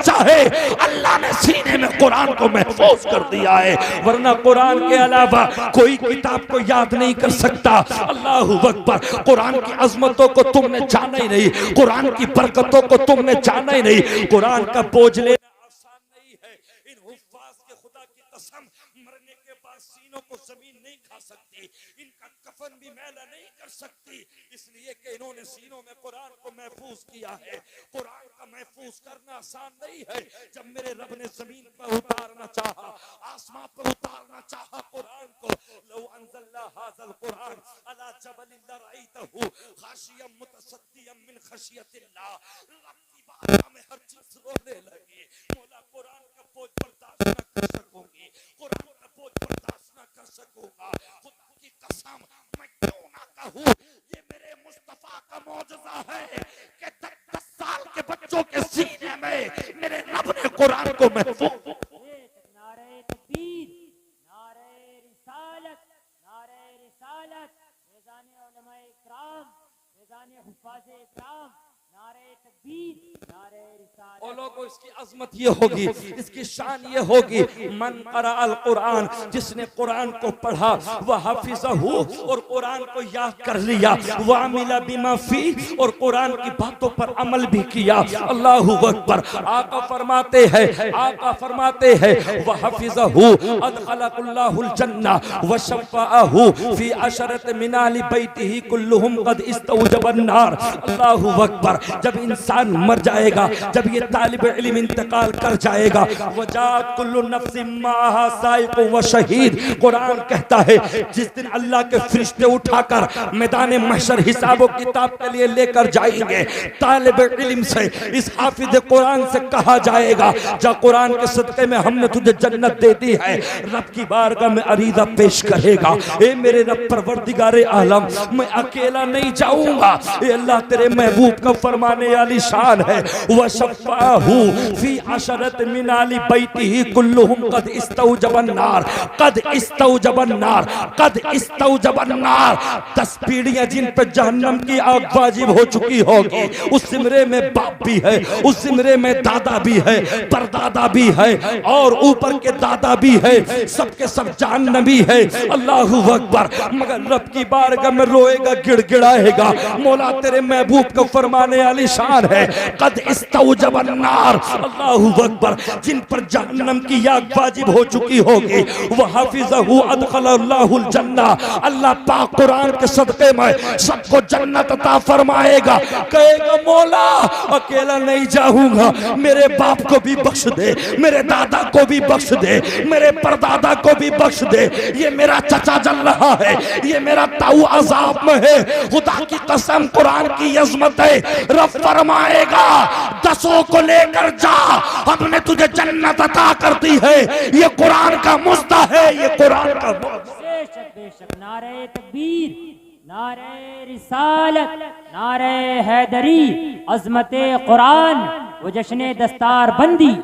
चाहे अल्लाह ने सीने में कुरान को महफूज कर दिया है, वरना कुरान के अलावा कोई किताब को याद नहीं कर सकता। अल्लाहू अकबर। कुरान की अजमतों को तुमने जाना ही नहीं, कुरान की बरकतों को तुमने जाना ही नहीं। कुरान का बोझ लेना आसान नहीं है। इन हुफ्फाज के खुदा की कसम, मरने के बाद सीनों को जमीन नहीं खा सकती, इनका कफन भी मैला नहीं कर सकती, इसलिए कि इन्होंने सीनों में कुरान को महफूज किया है। कुरान का महफूज करना आसान नहीं है। जब मेरे रब ने जमीन पर उतारना चाहा, आसमान पर उतारना चाहा कुरान को, लौ अंज़लना हाज़ल कुरान अला जबलिन लरअयतहु खाशियम मुतसद्दियम मिन खशियतिल्लाह। रब की बात में हर चीज रोने लगी। मौला कुरान का बोझ बर्दाश्त न कर सकूंगी, कुरान का बोझ बर्दाश्त न कर सकूंगा। खुदा की कसम, मैं क्यों ना कहूं, ये मेरे मुस्तफा का मौजज़ा है कि 10 साल के बच्चों के सीने में मेरे रब ने कुरान को महफूज। नारे तकबीर, नारे रिसालत, नारे रिसालत, फैज़ाने उलमाए इकराम, फैज़ाने हुफ़ाज़े इकराम, नारे तकबीर, नारे रिसालत। और लोगों, इसकी अजमत ये होगी, इसकी शान ये होगी, मन क़रा अल कुरान, जिसने कुरान को पढ़ा, वह हाफिज़हु, और कुरान को याद कर लिया, वह अमिला बिमा फी, और कुरान की बातों पर अमल भी किया। अल्लाहु अकबर। आका फरमाते हैं, आका फरमाते हैं, वह हाफिज़हु अदखलहुल जन्ना व शफ़अहु फी अशरत मिन अहली बैतिही कुल्लुहुम क़द इस्तौजबन नार। अल्लाहु अकबर। जब इंसान मर जाएगा, जब ये तालिब इल्म इंतकाल कर जाएगा, वजात कुल्लु नफ्सिन माहा साइक़ व शहीद। कुरान कहता है जिस दिन अल्लाह के फरिश्ते उठाकर मैदान महशर हिसाब किताब के लिए लेकर जाएंगे, तालिब इल्म से, इस हाफिज कुरान से कहा जाएगा, जा कुरान के सदक़े में हमने तुझे जन्नत दे दी है। रब की बारगाह में अरीज़ा पेश करेगा, ए मेरे रब परवरदिगारे आलम, मैं अकेला नहीं जाऊंगा, ए अल्लाह तेरे महबूब का फरमाने वाली शान है। वह शफ़अहु फी अशरत मिन अहली बैतिही कुल्लुहुम क़द इस्तौजबन नार, क़द इस्तौजबन नार, क़द इस्तौजबन नार। 10 पीढ़ियां जिन पर जहन्नम की आग वाजिब हो चुकी होगी, उस सिमरे में बाप भी है, उस सिमरे में दादा भी है, परदादा भी है, और ऊपर के दादा भी है, सबके सब जहन्नमी है। अल्लाहु अकबर। मगर रब की बारगाह में रोएगा, गिड़गिड़ाएगा, मौला तेरे महबूब को फरमाने वाली शान है, क़द इस्तौजबन नार। अल्लाहु अकबर। जिन पर जहन्नम की आग वाजिब हो चुकी होगी, वह हाफिज़हु अदखलहुल जन्ना। अल्लाह पाक कुरान के सदक़े में सबको जन्नत अता फरमाएगा। कहेगा मौला अकेला नहीं जाऊंगा, मेरे बाप को भी बख्श दे, मेरे दादा को भी बख्श दे, मेरे परदादा को भी बख्श दे, ये मेरा चचा जल रहा है, ये मेरा ताऊ अज़ाब में है। खुदा की कसम, कुरान की अज़मत है। रब फरमाएगा 10 को लेकर जा, हमने तुझे जन्नत अता कर दी है। ये कुरान का मुस्ता है, ये कुरान का बेशक बेशक। नारे तकबीर, नारे रिसालत, नारे हैदरी, अजमते कुरान, वो जश्ने दस्तार बंदी।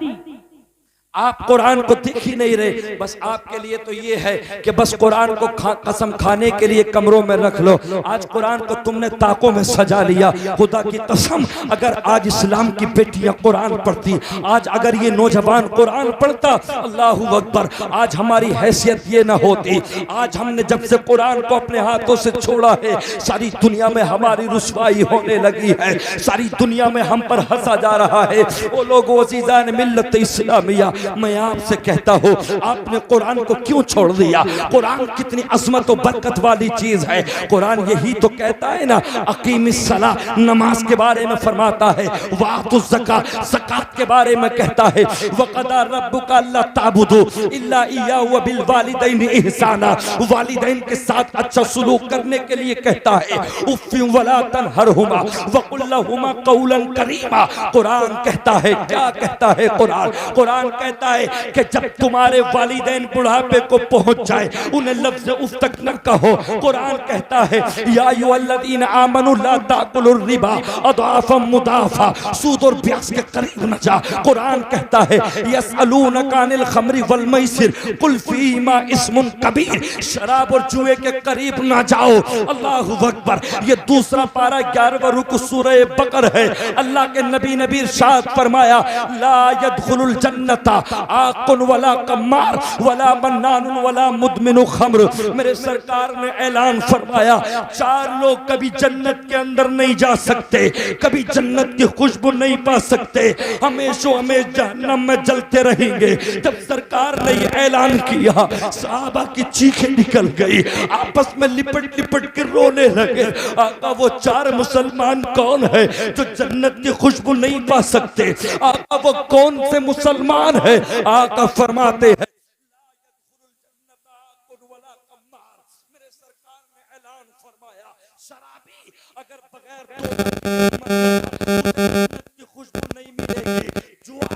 आप कुरान को देख ही नहीं रहे। बस आपके लिए तो ये है कि बस कुरान को कसम खाने के लिए कमरों में रख लो। आज कुरान को तुमने ताकों में सजा लिया। खुदा की कसम, अगर आज इस्लाम की बेटियां कुरान पढ़ती, आज अगर ये नौजवान कुरान पढ़ता, अल्लाहु अकबर, आज हमारी हैसियत ये ना होती। आज हमने जब से कुरान को अपने हाथों से छोड़ा है, सारी दुनिया में हमारी रुसवाई होने लगी है, सारी दुनिया में हम पर हंसा जा रहा है। वो लोग वज़ीज़ान मिल्लत इस्लामिया, मैं आपसे कहता हूँ, आपने कुरान को क्यों छोड़ दिया? कुरान कितनी अज़मत और बरकत वाली चीज है। कुरान यही तो कहता है ना, अकीमिस सला, नमाज के बारे में फरमाता है, वातुज़ ज़का, ज़कात के बारे में कहता है, वक़दा रब्बुका अल्ला ताबुदू इल्ला इय्याहु व बिल वालिदैनि इहसाना, वालिदैन के साथ अच्छा सलूक करने के लिए कहता है। उफ़्फ़िन वला तनहरहुमा वक़ुल लहुमा क़ौलन करीमा। कुरान कहता है, क्या कहता है कुरान? कुरान कहता है कि जब तुम्हारे वालिदैन बुढ़ापे को पहुंच जाए उन्हें लफ्ज़ उफ तक न कहो। कुरान कहता है या अय्युहल्लज़ीना आमनू ला ताकुलुर रिबा अदआफम मुदाफा, सूद और ब्याज के करीब न जा। कुरान कहता है यसअलूनका अनिल खमरी वल मैसिर कुल फीहिमा इस्मुन कबीर, शराब और जुए के करीब न जाओ। अल्लाहु अकबर। ये दूसरा पारा 11वां रुकू सूरह बकर है। अल्लाह के नबी ने भी इरशाद फरमाया ला यदखुलुल जन्नता आकुन वला कम्मार वला मन्नानुन वला मुदमिनु खम्र। मेरे सरकार ने ऐलान फरमाया 4 लोग कभी जन्नत के अंदर नहीं जा सकते, कभी जन्नत की खुशबू नहीं पा सकते, हमेशा हमें जहन्नम में जलते रहेंगे। जब सरकार ने ये ऐलान किया सहाबा की चीखें निकल गई, आपस में लिपट लिपट के रोने लगे। आका वो 4 मुसलमान कौन है जो जन्नत की खुशबू नहीं पा सकते? आका वो कौन से मुसलमान है? आका फरमाते हैं मेरे सरकार ने ऐलान फरमाया शराबी अगर बगैर की खुशबू नहीं मिलेगी, जुआ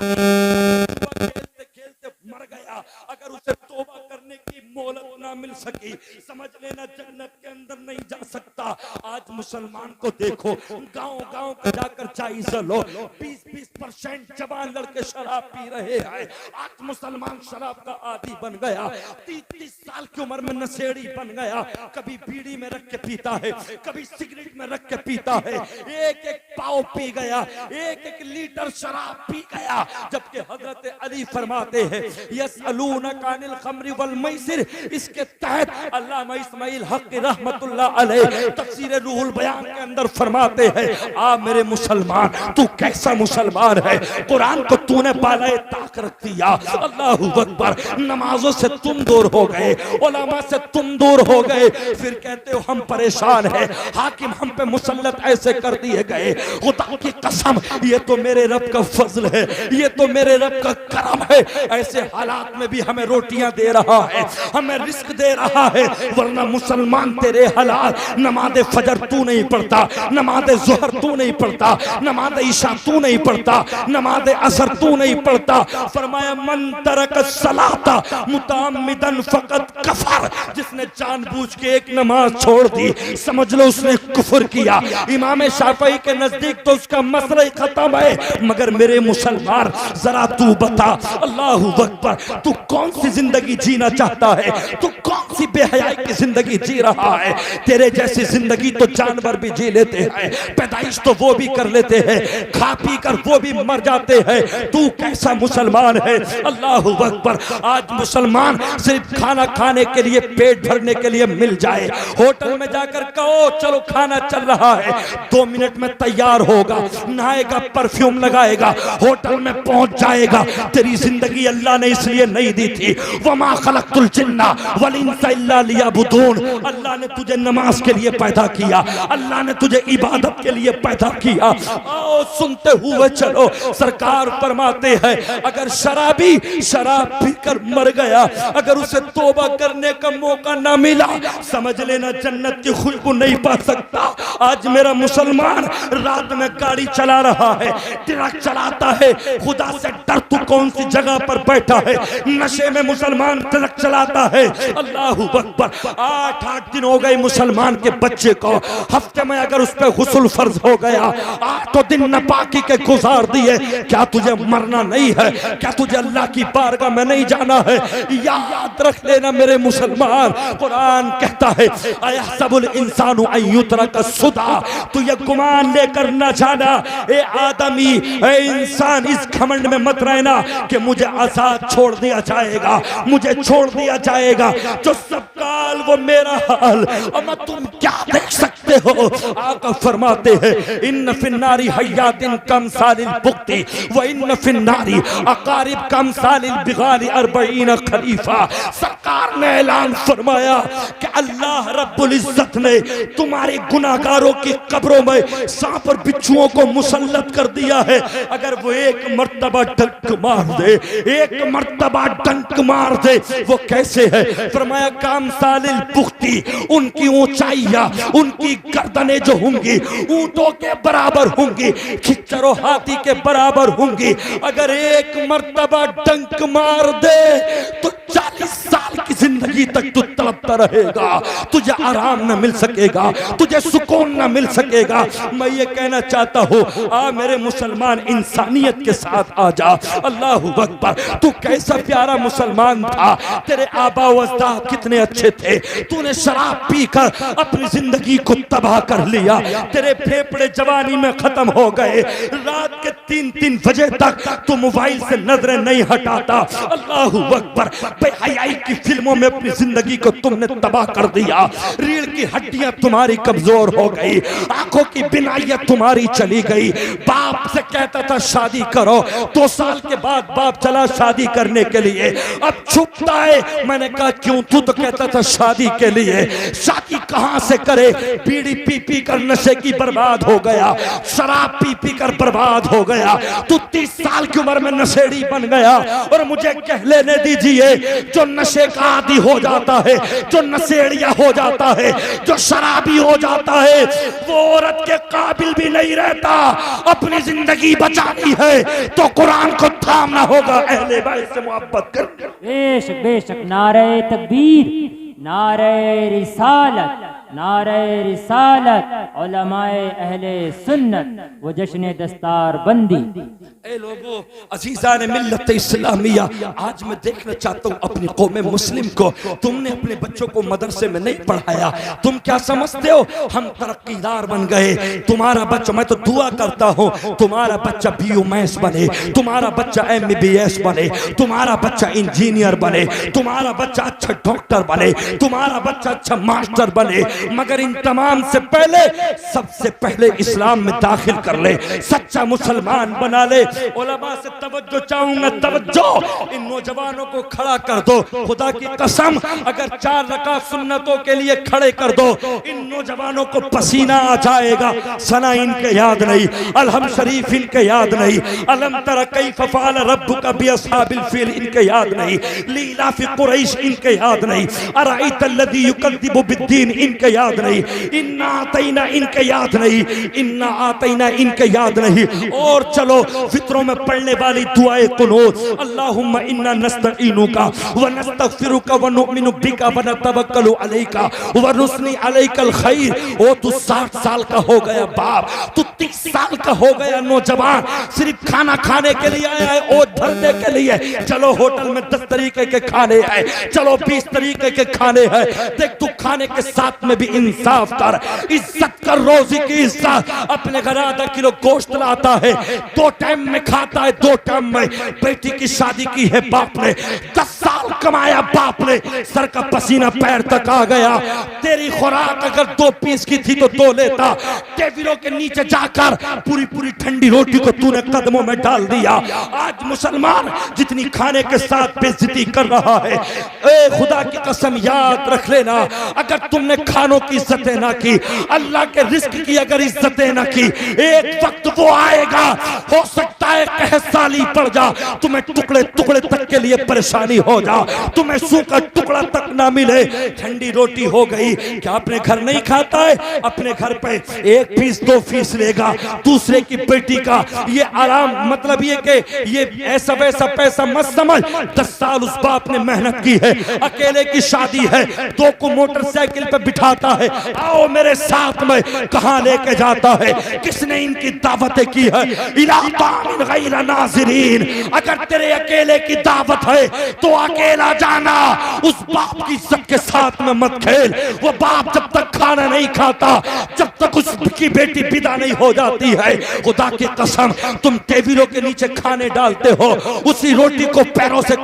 खेलते खेलते मर गया, अगर उसे तौबा करने की मोहलत ना मिल सकी समझ लेना जन्नत के अंदर नहीं जा सकता। आज मुसलमान को देखो, गांव गांव का जाकर जायजा लो, 20% जवान लड़के शराब पी रहे हैं। आज मुसलमान शराब का आदी बन गया, 30 साल की उम्र में नशेड़ी बन गया, कभी बीड़ी में रख के पीता है, कभी सिगरेट में रख के पीता है, एक एक पाव पी गया, एक एक लीटर शराब पी गया। जबकि हजरत अली फरमाते हैं यसअलूनका अनिल खमरी वल मैसिर, इसके तहत अल्लामा इस्माइल हक़ रहमतुल्लाह अलैह तफसीर रूहुल बयान के अंदर फरमाते हैं आ मेरे मुसलमान तू कैसा मुसलमान है, कुरान को तूने बालाए ताक रख दिया। अल्लाहु अकबर। नमाजों से तुम दूर हो गए, उलमा से तुम दूर हो गए, फिर कहते हो हम परेशान हैं, हाकिम हम पे मुसल्लत ऐसे कर दिए गए। खुदा की कसम ये तो मेरे रब का फजल है, ये तो मेरे रब का करम है, ऐसे हालात में भी हमें रोटियां दे रहा है, हमें रिस्क दे रहा है। वरना मुसलमान तेरे हालात, नमाज फजर तू नहीं पढ़ता, नमाज ज़ोहर तू नहीं पढ़ता, नमाज ईशा तू नहीं पढ़ता, नमाज असर तू नहीं पढ़ता। फरमाया मन तरक सलाता मुताम्मिदन फकत कफर, जिसने जानबूझ के एक नमाज छोड़ दी समझ लो उसने कुफर किया। इमाम शाफई के नजदीक तो उसका मसला ही खत्म है। मगर मेरे मुसलमान जरा तू बता, अल्लाहु अकबर, तू कौन सी जिंदगी जीना चाहता है? तू कौन सी बेहयाई की जिंदगी जी रहा है? तेरे जैसी जिंदगी तो जानवर भी जी लेते हैं, पैदाइश तो वो भी कर लेते हैं, खा पी कर वो भी मर जाते हैं। तू कैसा मुसलमान है? अल्लाहु अकबर। आज मुसलमान सिर्फ खाना खाने के लिए, पेट भरने के लिए मिल जाए, होटल में जाकर कहो चलो खाना चल रहा है, 2 मिनट में तैयार होगा, नहाएगा, परफ्यूम लगाएगा, होटल में पहुंच जाएगा। तेरी जिंदगी अल्लाह ने इसलिए नहीं दी थी, वमा खलक़तुल जिन्ना वल इंसा इल्ला लियअबुदून। अल्लाह ने तुझे नमाज के लिए पैदा किया, अल्लाह ने तुझे इबादत के लिए पैदा किया। आओ सुनते हुए चलो, सरकार फरमाते हैं अगर शराबी शराब पीकर मर गया, अगर उसे तौबा करने का मौका ना मिला समझ लेना जन्नत की खुशबू नहीं पा सकता। आज मेरा मुसलमान रात में गाड़ी चला रहा है, ट्रक चलाता है, खुदा से डर तू कौन सी जगह पर बैठा है? नशे में मुसलमान ट्रक चलाता है। अल्लाहु अकबर। 8 दिन हो गए मुसलमान के बच्चे को, हफ्ते में अगर उस पर गुस्ल फर्ज हो गया, 8 दिन नापाकी के गुजार दिए, क्या तुझे मरना नहीं है? क्या तुझे अल्लाह की बारगाह में नहीं जाना है? याद रख लेना मेरे मुसलमान, कुरान कहता है अयहसबुल इंसानु अन युतरक सुदा, तू ये गुमान लेकर न जाना ए आदमी, ए इंसान, इस घमंड में मत रहना कि मुझे आजाद छोड़ दिया जाएगा, मुझे छोड़ दिया जाएगा, जो सब काल वो मेरा हाल। अमा तुम क्या देख सकते हो? आका फरमाते हैं इन फिन्नारी हयातिन कम सालिल बुक्ति व इन फिन्नारी अकारिब कम सालिल बिगारी 40 खलीफा। सरकार ने ऐलान फरमाया कि अल्लाह रब्बुल इज्जत ने तुम्हारे गुनाहगारों की कब्रों में सांप और बिच्छुओं को मुसल्लत कर दिया है। अगर वो एक मर्तबा डंक मार दे, एक मर्तबा डंक मार दे, वो कैसे है? फरमाया काम सालिल पुख्ती, उनकी ऊंचाइयां, उनकी गर्दनें जो होंगी ऊंटों के बराबर होंगी, खच्चर और हाथी के बराबर होंगी। अगर एक मर्तबा डंक मार दे तो 40 साल की जिंदगी तक तू तड़पता रहेगा, तुझे आराम न मिल सकेगा, तुझे सुकून न मिल सकेगा। मैं ये कहना चाहता हूँ, आ मेरे मुसलमान इंसानियत के साथ आ जा। अल्लाहु अकबर। तू कैसा प्यारा मुसलमान था, तेरे आबा व अजदाद कितने अच्छे थे। तूने शराब पीकर अपनी जिंदगी को तबाह कर लिया, तेरे फेफड़े जवानी में खत्म हो गए। रात के 3-3 बजे तक तू मोबाइल से नजरें नहीं हटाता। अल्लाहु अकबर। बेहयाई की फिल्मों में अपनी जिंदगी को तुमने तबाह कर दिया। रीढ़ की हड्डियां तुम्हारी कमजोर हो गई, आंखों की बिनाइयां तुम्हारी चली गई। बाप से कहता था शादी करो, 2 साल के बाद बाप चला शादी करने के लिए, अब छुपता है। मैंने कहा क्यों? तू तो कहता था शादी के लिए। शादी कहां से करे? बीड़ी पी पी कर नशे की बर्बाद हो गया, शराब पी पी कर बर्बाद हो गया। तू 30 साल की उम्र में नशेड़ी बन गया। और मुझे कह लेने दीजिए, जो नशे का आदी हो जाता है, जो नशेड़िया हो जाता है, जो शराबी हो जाता है, वो औरत के काबिल भी नहीं रहता। अपनी जिंदगी बचानी है तो कुरान को थामना होगा, अहले बैत से मोहब्बत कर। बेशक बेशक। नारे तकबीर, नारे रिसालत, नारे रिसालत, उलमाए अहले सुन्नत व जश्न दस्तार बंदी। ए लोगों, अजीज़ान मिल्लत इस्लामिया, आज मैं देखना चाहता हूँ अपनी कौम मुस्लिम को। तुमने अपने बच्चों को मदरसे में नहीं पढ़ाया। तुम क्या समझते हो हम तरक्कीदार बन गए? तुम्हारा बच्चा, मैं तो दुआ करता हूँ तुम्हारा बच्चा BUMS बने, तुम्हारा बच्चा MBBS बने, तुम्हारा बच्चा इंजीनियर बने, तुम्हारा बच्चा अच्छा डॉक्टर बने, तुम्हारा बच्चा अच्छा मास्टर बने। मगर इन तमाम से पहले, सबसे पहले इस्लाम में दाखिल कर ले, सच्चा मुसलमान बना ले। उलमा से तवज्जो चाहूंगा, तवज्जो। इन नौजवानों को खड़ा कर दो, खुदा की कसम अगर 4 रकात सुन्नतों के लिए खड़े कर दो, इन नौजवानों को पसीना आ जाएगा। सना इनके याद नहीं, अलहम शरीफ इनके याद नहीं, अलम तरा कैफ फ़अल रब्बुका बिअस्हाबिल फील इनके याद नहीं, लीला फी कुरैश इनके याद नहीं, अराइता अल्लज़ी युकज़्ज़िबु बिद्दीन इनके याद नहीं, इन्ना आतैना इनके याद नहीं, इन्ना आतैना इनके याद नहीं। और चलो फित्रों में पढ़ने वाली दुआए कुनूत, अल्लाहुम्मा इन्ना नस्तईनुका व नस्तगफिरुका व नुमिनु बिका व नतवक्कलु अलैका व नुस्नी अलैकल खैर। ओ तू 60 साल का हो गया बाप, तू 30 साल का हो गया नौजवान, सिर्फ खाना खाने के लिए आया है, ओ धरने के लिए। चलो होटल में 10 तरीके के खाने हैं, चलो 20 तरीके के खाने हैं। देख तू खाने के साथ में भी इंसाफ कर, इज्जत कर, रोजी की इज्जत। अपने घर आधा किलो गोश्त लाता है, 2 टाइम में खाता है, 2 टाइम में। बेटी की शादी की है बाप ने, 10 साल कमाया बाप ने, सर का पसीना पैर तक आ गया। तेरी खुराक अगर 2 पीस की थी तो 2 लेता। टेबलों के नीचे जाकर पूरी पूरी ठंडी रोटी को तूने कदमों में डाल दिया। आज मुसलमान जितनी खाने के साथ बेइज्जती कर रहा है, ए खुदा की कसम याद रख लेना, अगर तुमने खानों की इज्जतें ना की, अल्लाह के रिस्क की अगर इज्जतें ना की, एक वक्त वो आएगा, हो सकता है कहसाली पड़ जा, तुम्हें टुकड़े टुकड़े तक के लिए परेशानी हो जा, तुम्हें सूखा टुकड़ा तक ना मिले। ठंडी रोटी हो गई, क्या अपने घर नहीं खाता है? अपने घर पे 1 फीस 2 फीस लेगा, दूसरे की बेटी का ये आराम, मतलब ये कि ये ऐसा वैसा पैसा मत समझ। 10 साल उस बाप ने मेहनत की है, अकेले की शादी है, 2 को मोटरसाइकिल पे बिठाता है, आओ मेरे साथ में, कहां लेके जाता है? किसने इनकी दावतें की है? इला तामिन गैर नाज़िरीन। अगर तेरे अकेले की दावत है तो अकेला जाना, उस बाप की इज्जत के साथ में मत खेल। वो बाप जब तक खाना नहीं खाता, जब तक उसकी बेटी विदा नहीं हो जाती है, खुदा की कसम तुम टेबलों के नीचे खाने डालते हो, उसी रोटी को पैरों से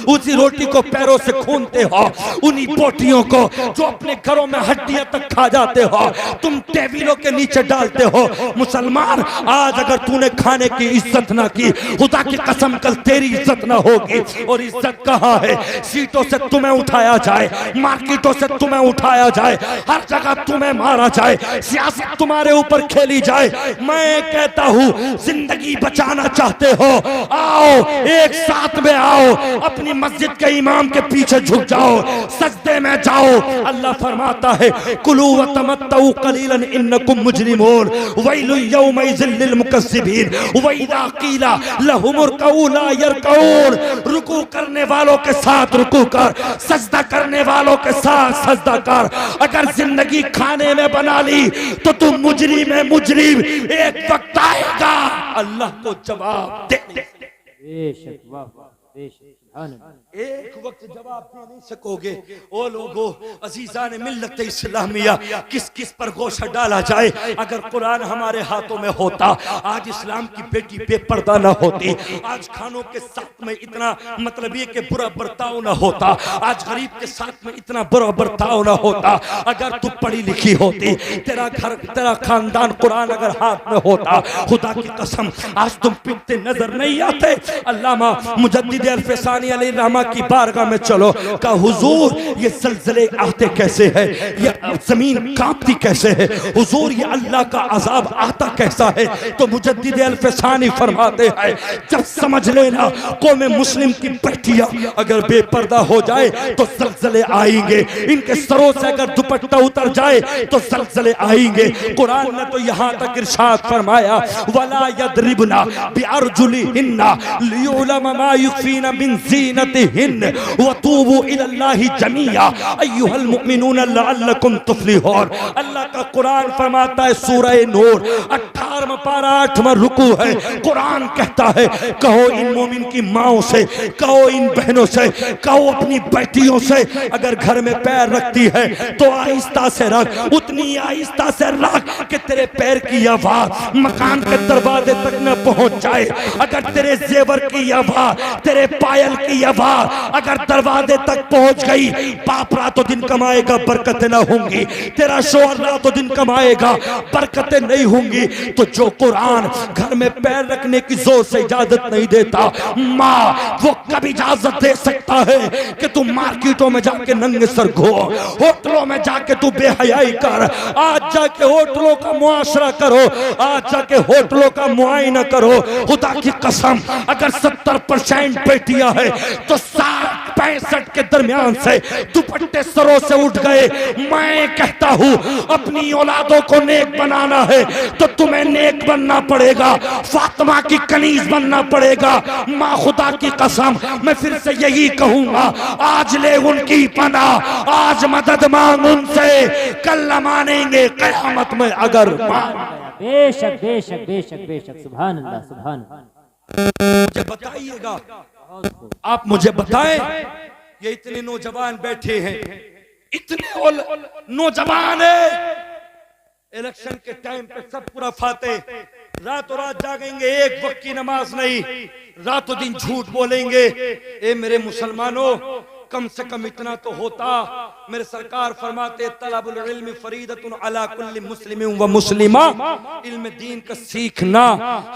उसी रोटी को पैरों से खूनते हो, उन्हीं बोटियों को जो अपने घरों में हड्डियां तक खा जाते हो, तुम टेबलों के नीचे डालते हो। मुसलमान, आज अगर तूने खाने की इज्जत ना की, खुदा की कसम कल तेरी इज्जत ना होगी। और इज्जत कहाँ है? सीटों से से तुम्हें उठाया जाए, मार्केटों से तुम्हें उठाया जाए, हर जगह तुम्हें मारा जाए, सियासत तुम्हारे ऊपर खेली जाए। मैं कहता हूं जिंदगी बचाना चाहते हो, आओ एक साथ में आओ, अपनी मस्जिद के इमाम के पीछे झुक जाओ, सजदे में जाओ। अल्लाह फरमाता है कुलू व तमत्तऊ कलीलन इन्नकुम मुजरिमून वैलु यौमइज़िल लिल मुकज़्ज़िबीन व इज़ा क़ीला लहुमुरकऊ ला यरकऊन। रुकू करने वालों के साथ रुकू कर, सजदा करने वालों के साथ सजदा कर। अगर जिंदगी खाने में बना ली तो तुम मुजरिम है, मुजरिम। एक वक्त आएगा अल्लाह को जवाब दे। बेशक, वाह वाह, बेशक, सुभान अल्लाह। एक वक्त जवाब दे नहीं सकोगे। ओ लोगो अजीजान मिल्लत इस्लामिया, किस किस पर गोशा डाला जाए। अगर कुरान हमारे हाथों में होता, आज इस्लाम की बेटी बेपर्दा न होती, आज खानों के साथ में इतना मतलब ये कि बुरा बर्ताव न होता, आज गरीब के साथ में इतना बुरा बर्ताव न होता। अगर तू पढ़ी लिखी होती, तेरा घर तेरा खानदान कुरान अगर हाथ में होता, खुदा की कसम आज तुम पिटते नजर नहीं आते। अल्लामा मुजद्दिद अल-फसानी अलैहिर्रहमा की बारगाह में चलो, का हुजूर ये ज़लज़ले आते कैसे है, ये जमीन कांपती कैसे है, हुजूर ये अल्लाह का अजाब आता कैसा है। तो मुजद्दिद अल-फसानी फरमाते हैं जब समझ लेना कौम मुस्लिम की बेटियां अगर बेपर्दा हो जाए तो ज़लज़ले आएंगे, इनके सरों से अगर दुपट्टा उतर जाए तो ज़लज़ले आएंगे। कुरान ने तो यहाँ तक इरशाद फरमाया वला यदरिबना बिअरजुलिहिन्ना लियुलम मा युखफीना मिन ज़ीनतिहिन्न वतूबू इलल्लाहि जमीआ अय्युहल मुमिनून लअल्लकुम तुफ्लिहून। अल्लाह का कुरान फरमाता है सूरह नूर 18वां पारा 8वां रुकू है। कुरान कहता है कहो इन मोमिन की माओं से, कहो इन बहनों से, कहो अपनी बेटियों से अगर घर में पैर रखती है तो आहिस्ता से रख, उतनी आहिस्ता से रख कि तेरे पैर की आवाज मकान के दरवाजे तक न पहुंच जाए। अगर तेरे जेवर की आवाज, तेरे पायल की आवाज अगर दरवाजे तक पहुंच गई, बाप रातों दिन कमाएगा बरकतें ना होंगी, तेरा शोहर रातों दिन कमाएगा बरकतें नहीं होंगी। तो जो कुरान घर में पैर रखने की जोर से इजाजत नहीं देता, माँ वो कब इजाजत दे सकता है कि तू मार्केटों में जाके नंगे सर घो, होटलों में जाके तू बेहयाई कर। आज जाके होटलों का मुआशरा करो, आज जाके होटलों का मुआयना करो। खुदा की कसम अगर 70% बेटियां है तो 60-65 के दरमियान से दुपट्टे सरों से उठ गए। मैं कहता हूं अपनी औलादों को नेक बनाना है तो तुम्हें नेक बनना पड़ेगा, फातिमा की कनीज बनना पड़ेगा। माँ खुदा की कसम मैं फिर से यही कहूंगा, आज ले उनकी पनाह, आज मदद मांग उनसे, कल न मानेंगे क़यामत में अगर बेशक बेशक बेशक बेशक, सुभान अल्लाह, सुभान अल्लाह। मुझे बताइएगा, आप मुझे बताएं, ये इतने नौजवान बैठे हैं, इतने नौजवान है, इलेक्शन के टाइम पे सब पूरा फाते, रातों रात जागेंगे, एक वक्त की नमाज नहीं, रातों दिन झूठ बोलेंगे। ए मेरे मुसलमानों, कम से कम इतना तो होता। मेरे सरकार फरमाते तलबुल इल्म फरीदतुन अला कुल्ली मुस्लिमिन व मुस्लिमा, इल्म दीन का सीखना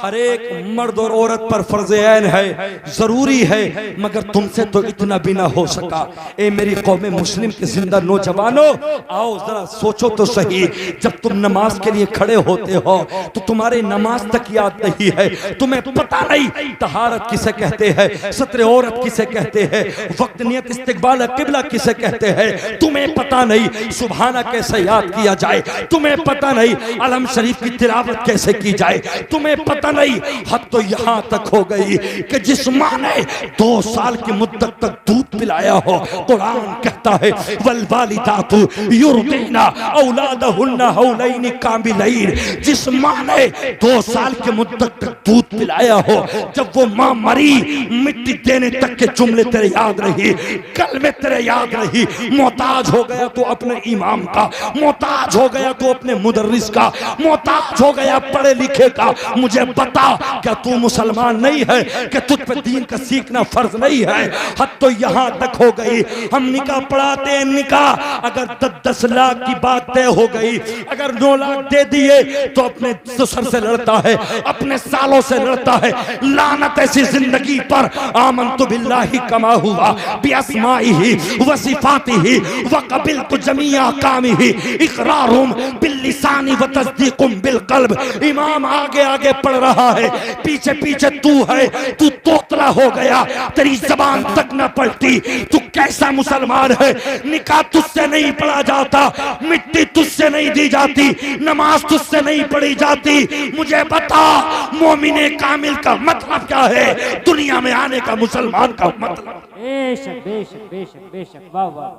हर एक मर्द और औरत पर फर्ज ऐन है, जरूरी है, मगर तुमसे तो इतना भी ना हो सका। ए मेरी कौम मुस्लिम के जिंदा नौजवानों, आओ जरा सोचो तो सही, जब तुम नमाज के लिए खड़े होते हो तो तुम्हारे नमाज तक याद नहीं है, तुम्हें पता नहीं तहारत किसे कहते हैं, सत्र औरत किसे कहते हैं, वक्त नियत इस्तिकबाल किबला किसे कहते हैं, तुम्हें पता नहीं सुभाना कैसे याद किया जाए, तुम्हें पता नहीं अलम शरीफ की तिलावत कैसे की जाए, तुम्हें पता नहीं। हद तो यहाँ तक हो गई कि जिस माँ ने 2 साल की मुद्दत तक दूध पिलाया हो, कुरान कहता है वल वालिदातु युरदिना औलादहुन्ना हौलैनि कामिलैन, जिस माँ ने 2 साल की मुद्दत तक दूध पिलाया हो, जब वो माँ मरी मिट्टी देने तक के जुमले तेरे याद रही, कल में तेरे याद रही। मोहताज हो गया तो अपने इमाम का, मोहताज हो गया तो अपने मुदर्रिस का, मोहताज हो गया पढ़े लिखे का। मुझे बता क्या तू मुसलमान नहीं है, कि तुझ पे दीन का सीखना फर्ज नहीं है? हद तो यहाँ तक हो गई, हम निकाह पढ़ाते हैं, निकाह अगर 10-10 लाख की बात तय हो गई, अगर 9 लाख दे दिए तो अपने ससुर से लड़ता है, अपने सालों से लड़ता है। लानत ऐसी जिंदगी पर, आमन्तु बिल्लाहि कमा हुआ बिअस्मा अस्माइही व सिफातिही व क़बिलतु जमीअ अहकामिही इक़रारुम बिल लिसानी व तस्दीक़ुम बिल क़ल्ब। इमाम आगे आगे पढ़ रहा है, पीछे पीछे तू है, तू तोतला हो गया, तेरी जबान तक न पलटी। तू कैसा मुसलमान है? निकाह तुझसे नहीं पढ़ा जाता, मिट्टी तुझसे नहीं दी जाती, नमाज तुझसे नहीं पढ़ी जाती। मुझे बता मोमिने कामिल का मतलब क्या है, दुनिया में आने का मुसलमान का मतलब। बेशक बेशक बेशक बेशक, वाह वाह,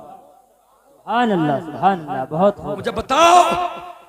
सुभान अल्लाह सुभान अल्लाह, बहुत खूब। मुझे बताओ,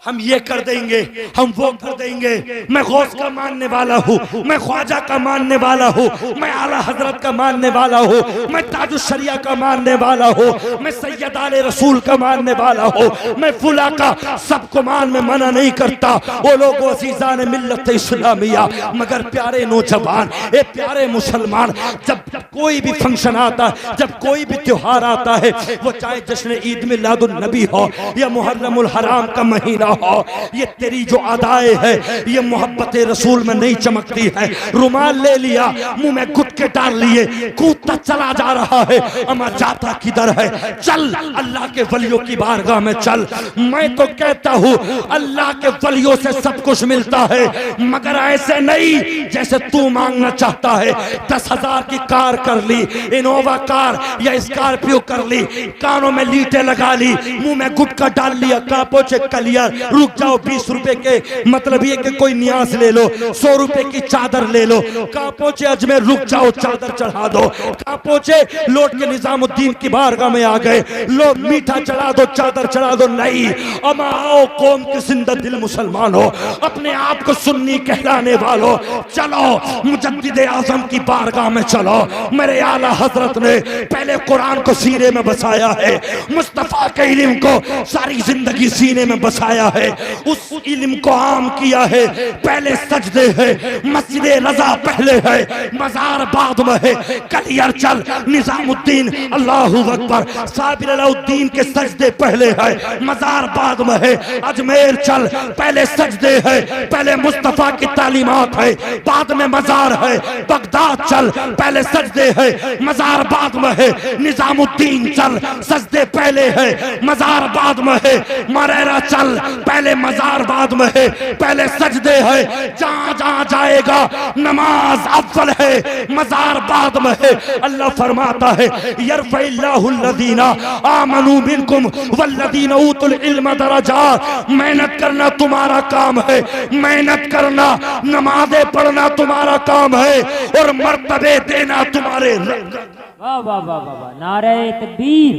हम ये कर देंगे, हम वो कर देंगे। मैं गौस का मानने वाला हूँ, मैं ख्वाजा का मानने वाला हूँ, मैं आला हजरत का मानने वाला हूँ, मैं ताजुश शरिया का मानने वाला हूँ, मैं सैयद आले रसूल का मानने वाला हूँ, मैं फुला का, सबको मान में मना नहीं करता। वो लोग अज़ीज़ान मिल्लत इस्लामिया, मगर प्यारे नौजवान, ए प्यारे मुसलमान, जब कोई भी फंक्शन आता है, जब कोई भी त्योहार आता है, वो चाहे जश्न ईद मिलादुन नबी हो या मुहर्रमुल हराम का महीना हो, ये तेरी जो अदाएं है ये मोहब्बत रसूल में नहीं चमकती है। रुमाल ले लिया, मुंह में गुटके डाल लिए, कूदता चला जा रहा है। अमा जाता किधर है? चल अल्लाह के वलियों की बारगाह में चल। मैं तो कहता हूँ अल्लाह के वलियों से सब कुछ मिलता है, मगर ऐसे नहीं जैसे तू मांगना चाहता है। 10,000 की कार कर ली, इनोवा कार या स्कॉर्पियो कर ली, कानों में लीटे लगा ली, मुंह में गुटका डाल लिया, कापो चे कलियर। रुक जाओ, 20 रुपए के मतलब ये कि कोई नियाज ले लो, 100 रुपए की चादर ले लो। कहाँ पहुंचे अजमेर, रुक जाओ, चादर चढ़ा दो। कहाँ पहुंचे, लौट के निजामुद्दीन की बारगाह में आ गए, लो मीठा चढ़ा दो, चादर चढ़ा दो। नहीं, अब आओ कौम के जिंदा दिल मुसलमान हो, अपने आप को सुन्नी कहलाने वालों, चलो मुजद्दिद आजम की बारगाह में चलो। मेरे आला हजरत ने पहले कुरान को सीने में बसाया है, मुस्तफा के इल्म को सारी जिंदगी सीने में बसाया है, उस इल्म को आम किया है। पहले सजदे है, मस्जिद रजा पहले है, मजार बाद में है। कलियर चल, निजामुद्दीन अल्लाहु अकबर, साबिर अलउद्दीन के सजदे पहले है, मजार बाद में है। अजमेर चल, पहले सजदे है, पहले मुस्तफा की तालीमात है, बाद में मजार है। बगदाद चल, पहले सजदे है, मजार बाद में है। निजामुद्दीन चल, सजदे पहले है, मजार बाद में है। मरेरा चल, पहले मजार बाद में है, पहले सजदे है। जहां जहां जाएगा नमाज अव्वल है, मजार बाद में है। अल्लाह फरमाता है यरफ़इल्लाहुल्लज़ीना आमनू मिनकुम वल्लज़ीना ऊतुल इल्म दरजात। मेहनत करना तुम्हारा काम है, मेहनत करना, नमाज़ें पढ़ना तुम्हारा काम है, और मर्तबे देना तुम्हारे। वाह वाह वाह वाह वाह, नारे तकबीर,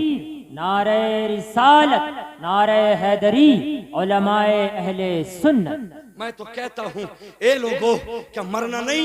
नारे रिसालत, नारे हैदरी, उलमाए अहले सुन्नत। मैं तो कहता हूँ ए लोगों, क्या मरना नहीं?